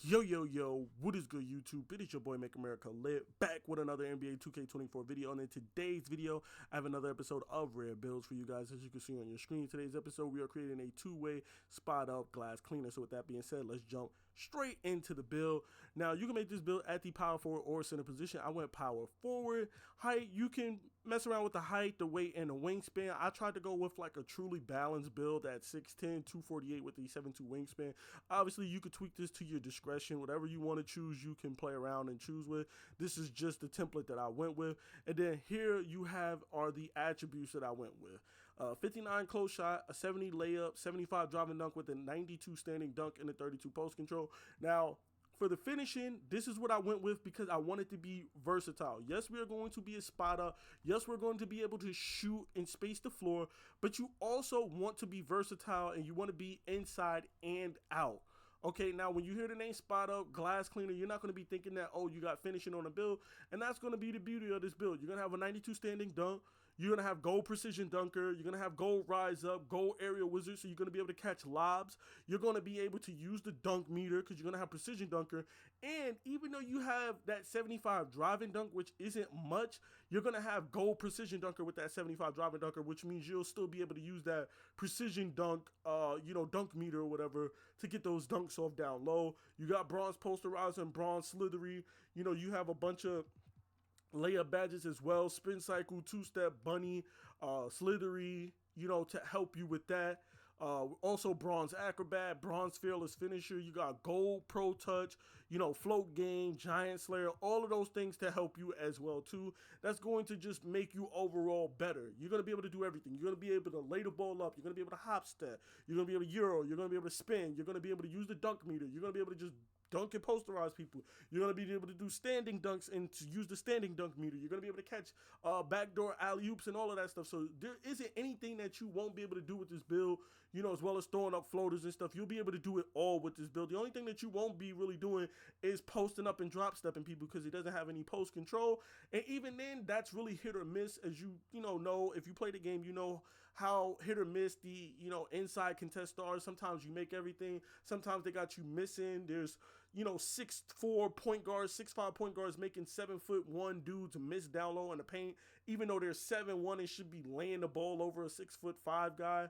Yo, what is good, YouTube? It is your boy Make America Lit, back with another NBA 2K24 video. And in today's video, I have another episode of Rare Builds for you guys. As you can see on your screen, today's episode, we are creating a two-way spot-up glass cleaner. So with that being said, let's jump straight into the build. Now, you can make this build at the power forward or center position. I went power forward. Height, you can mess around with the height, the weight, and the wingspan. I tried to go with like a truly balanced build at 6'10", 248 with the 7'2" wingspan. Obviously, you could tweak this to your discretion. Whatever you want to choose, you can play around and choose with. This is just the template that I went with. And then here you have are the attributes that I went with. 59 close shot, a 70 layup, 75 driving dunk with a 92 standing dunk and a 32 post control. Now, for the finishing, this is what I went with because I wanted to be versatile. Yes, we are going to be a spot up. Yes, we're going to be able to shoot and space the floor, but you also want to be versatile and you want to be inside and out. Okay, now when you hear the name spot up, glass cleaner, you're not going to be thinking that, oh, you got finishing on a build, and that's going to be the beauty of this build. You're going to have a 92 standing dunk. You're going to have gold precision dunker. You're going to have gold rise up, gold aerial wizard, so you're going to be able to catch lobs. You're going to be able to use the dunk meter because you're going to have precision dunker. And even though you have that 75 driving dunk, which isn't much, you're going to have gold precision dunker with that 75 driving dunker, which means you'll still be able to use that precision dunk, dunk meter or whatever to get those dunks off down low. You got bronze posterizer and bronze slithery. You know, you have a bunch of layup badges as well, spin cycle, two-step, bunny, slithery, to help you with that. Also bronze acrobat, bronze fearless finisher. You got gold pro touch, float game, giant slayer, all of those things to help you as well too. That's going to just make you overall better. You're going to be able to do everything. You're going to be able to lay the ball up. You're going to be able to hop step. You're going to be able to euro. You're going to be able to spin. You're going to be able to use the dunk meter. You're going to be able to just dunk and posterize people. You're going to be able to do standing dunks and to use the standing dunk meter. You're going to be able to catch backdoor alley-oops and all of that stuff. So there isn't anything that you won't be able to do with this build, as well as throwing up floaters and stuff. You'll be able to do it all with this build. The only thing that you won't be really doing is posting up and drop stepping people because it doesn't have any post control. And even then, that's really hit or miss. As know, if you play the game, you know how hit or miss the, inside contest stars. Sometimes you make everything. Sometimes they got you missing. There's 6'4" point guards, 6'5" point guards making 7'1" dudes miss down low in the paint, even though they're 7'1" and should be laying the ball over a 6'5" guy.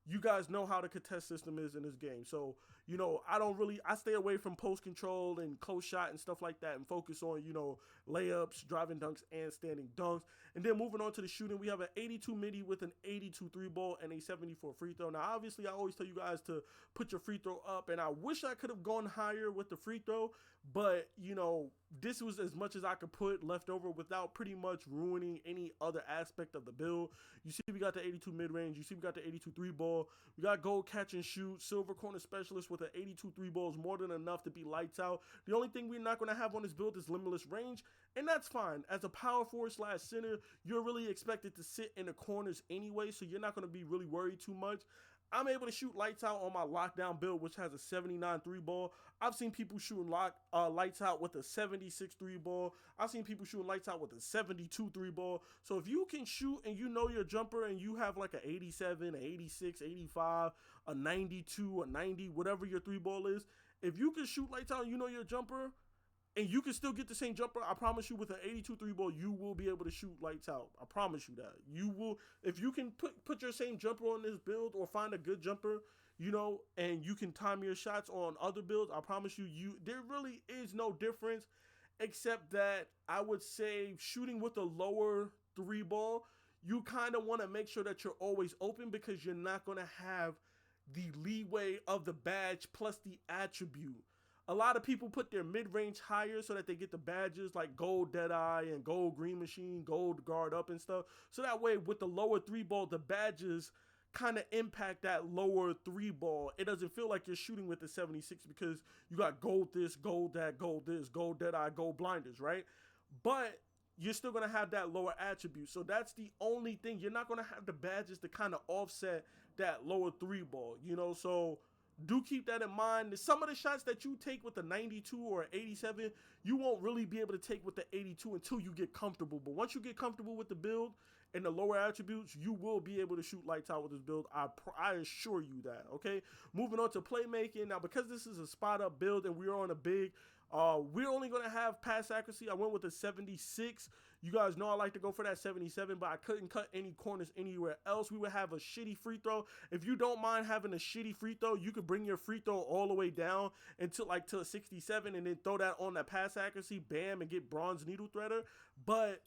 You guys know how the contest system is in this game. So, I stay away from post control and close shot and stuff like that and focus on, layups, driving dunks, and standing dunks. And then moving on to the shooting, we have an 82 midi with an 82 three ball and a 74 free throw. Now, obviously, I always tell you guys to put your free throw up, and I wish I could have gone higher with the free throw, but, this was as much as I could put left over without pretty much ruining any other aspect of the build. You see we got the 82 mid-range. You see we got the 82 three ball. We got gold catch and shoot. Silver corner specialist with an 82 three ball is more than enough to be lights out. The only thing we're not going to have on this build is limitless range, and that's fine. As a power forward / center, you're really expected to sit in the corners anyway, so you're not going to be really worried too much. I'm able to shoot lights out on my lockdown build, which has a 79 three ball. I've seen people shooting lights out with a 76 three ball. I've seen people shooting lights out with a 72 three ball. So if you can shoot and you know your jumper and you have like an 87, an 86, 85, a 92, a 90, whatever your three ball is, if you can shoot lights out and you know your jumper, and you can still get the same jumper, I promise you with an 82 three ball, you will be able to shoot lights out. I promise you that. You will, if you can put your same jumper on this build or find a good jumper, and you can time your shots on other builds, I promise you, there really is no difference, except that I would say shooting with a lower three ball, you kind of want to make sure that you're always open because you're not going to have the leeway of the badge plus the attribute. A lot of people put their mid-range higher so that they get the badges like gold Deadeye and gold green machine, gold guard up and stuff. So that way with the lower three ball, the badges kind of impact that lower three ball. It doesn't feel like you're shooting with the 76 because you got gold this, gold that, gold this, gold Deadeye, gold blinders, right? But you're still going to have that lower attribute. So that's the only thing. You're not going to have the badges to kind of offset that lower three ball, so do keep that in mind. Some of the shots that you take with the 92 or 87, you won't really be able to take with the 82 until you get comfortable. But once you get comfortable with the build and the lower attributes, you will be able to shoot lights out with this build. I assure you that, okay? Moving on to playmaking. Now, because this is a spot-up build and we're on a big, we're only going to have pass accuracy. I went with a 76. You guys know I like to go for that 77, but I couldn't cut any corners anywhere else. We would have a shitty free throw. If you don't mind having a shitty free throw, you could bring your free throw all the way down until like to a 67 and then throw that on that pass accuracy, bam, and get bronze needle threader. But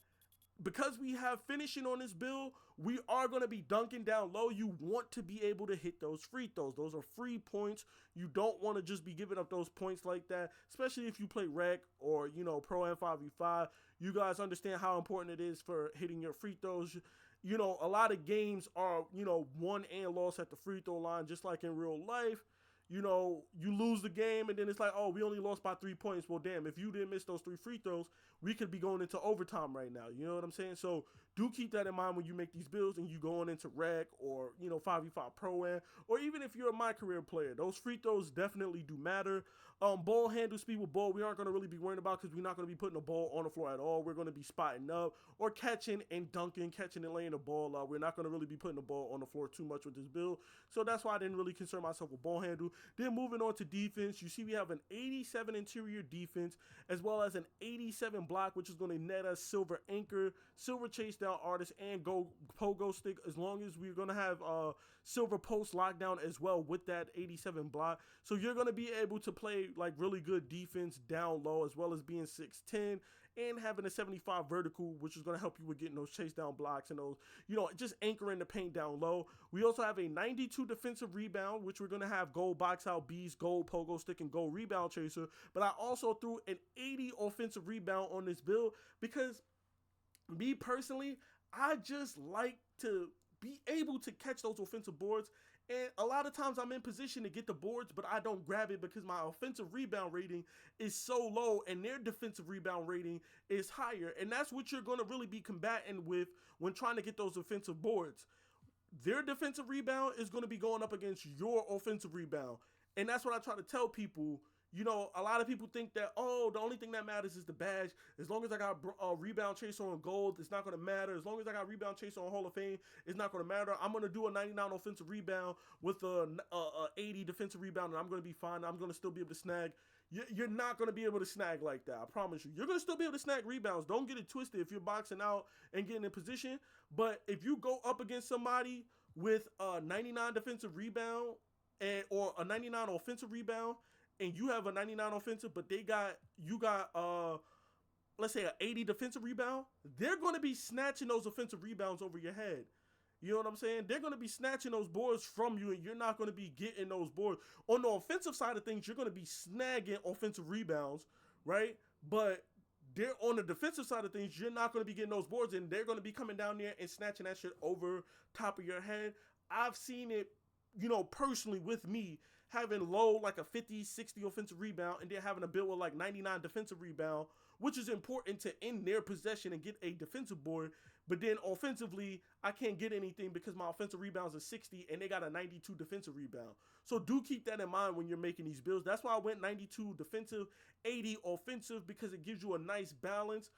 because we have finishing on this build, we are going to be dunking down low. You want to be able to hit those free throws. Those are free points. You don't want to just be giving up those points like that, especially if you play rec or, you know, pro and 5v5. You guys understand how important it is for hitting your free throws. You know, a lot of games are, you know, won and lost at the free throw line, just like in real life. You know, you lose the game and then it's like, oh, we only lost by 3 points. Well, damn, if you didn't miss those 3 free throws, we could be going into overtime right now. You know what I'm saying? So do keep that in mind when you make these builds and you going into rec or, you know, 5v5 pro-am, or even if you're a my career player. Those free throws definitely do matter. Ball handle, speed with ball, we aren't going to really be worrying about because we're not going to be putting the ball on the floor at all. We're going to be spotting up or catching and dunking, catching and laying the ball out. We're not going to really be putting the ball on the floor too much with this build. So that's why I didn't really concern myself with ball handle. Then moving on to defense, you see we have an 87 interior defense as well as an 87 block, which is going to net us silver anchor, silver chase down artist, and gold pogo stick, as long as we're going to have silver post lockdown as well with that 87 block. So you're going to be able to play like really good defense down low, as well as being 6'10" and having a 75 vertical, which is going to help you with getting those chase down blocks and those, you know, just anchoring the paint down low. We also have a 92 defensive rebound, which we're going to have gold box out beast, gold pogo stick, and gold rebound chaser. But I also threw an 80 offensive rebound on this build because me personally, I just like to be able to catch those offensive boards. And a lot of times I'm in position to get the boards, but I don't grab it because my offensive rebound rating is so low and their defensive rebound rating is higher. And that's what you're going to really be combating with when trying to get those offensive boards. Their defensive rebound is going to be going up against your offensive rebound. And that's what I try to tell people. You know, a lot of people think that, oh, the only thing that matters is the badge. As long as I got rebound chaser on gold, it's not going to matter. As long as I got rebound chaser on Hall of Fame, it's not going to matter. I'm going to do a 99 offensive rebound with a 80 defensive rebound, and I'm going to be fine. I'm going to still be able to snag. You're not going to be able to snag like that. I promise you. You're going to still be able to snag rebounds. Don't get it twisted if you're boxing out and getting in position. But if you go up against somebody with a 99 defensive rebound or a 99 offensive rebound, and you have a 99 offensive, but you got let's say an 80 defensive rebound, they're going to be snatching those offensive rebounds over your head. You know what I'm saying? They're going to be snatching those boards from you, and you're not going to be getting those boards. On the offensive side of things, you're going to be snagging offensive rebounds, right? But they're on the defensive side of things, you're not going to be getting those boards, and they're going to be coming down there and snatching that shit over top of your head. I've seen it, you know, personally with me, having low like a 50, 60 offensive rebound and then having a build with like 99 defensive rebound, which is important to end their possession and get a defensive board. But then offensively, I can't get anything because my offensive rebounds are 60 and they got a 92 defensive rebound. So do keep that in mind when you're making these builds. That's why I went 92 defensive, 80 offensive, because it gives you a nice balance.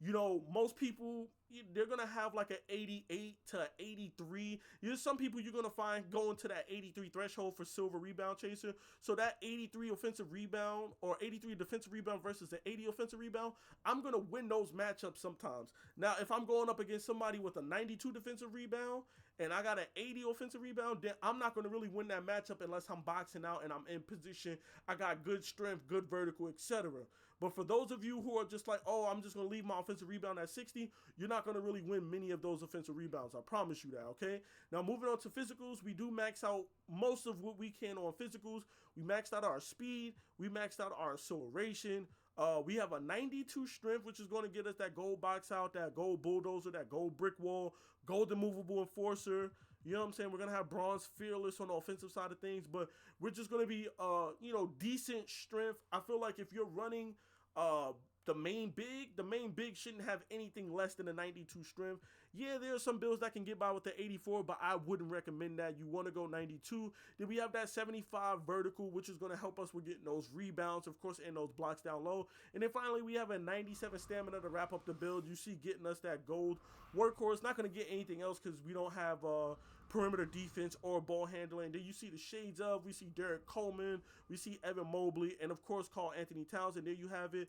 You know, most people, they're going to have like an 88 to 83. There's some people you're going to find going to that 83 threshold for silver rebound chaser. So that 83 offensive rebound or 83 defensive rebound versus the 80 offensive rebound, I'm going to win those matchups sometimes. Now, if I'm going up against somebody with a 92 defensive rebound and I got an 80 offensive rebound, then I'm not going to really win that matchup unless I'm boxing out and I'm in position. I got good strength, good vertical, etc. But for those of you who are just like, oh, I'm just going to leave my offensive rebound at 60, you're not going to really win many of those offensive rebounds. I promise you that, okay? Now, moving on to physicals, we do max out most of what we can on physicals. We maxed out our speed. We maxed out our acceleration. We have a 92 strength, which is going to get us that gold box out, that gold bulldozer, that gold brick wall, gold immovable enforcer. You know what I'm saying? We're going to have bronze fearless on the offensive side of things, but we're just going to be, you know, decent strength. I feel like if you're running the main big shouldn't have anything less than a 92 strength. Yeah, there are some builds that can get by with the 84, but I wouldn't recommend that. You want to go 92. Then we have that 75 vertical, which is going to help us with getting those rebounds, of course, and those blocks down low. And then finally, we have a 97 stamina to wrap up the build. You see getting us that gold workhorse. Not going to get anything else because we don't have perimeter defense or ball handling. Then you see the shades of, we see Derek Coleman, we see Evan Mobley, and of course Karl-Anthony Towns. And there you have it,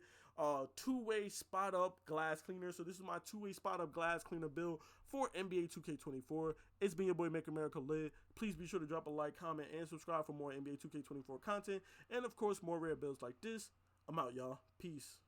two-way spot up glass cleaner. So this is my two-way spot up glass cleaner build for NBA 2K24. It's been your boy Make America Lit. Please be sure to drop a like, comment, and subscribe for more NBA 2K24 content, and of course more rare builds like this. I'm out, y'all. Peace.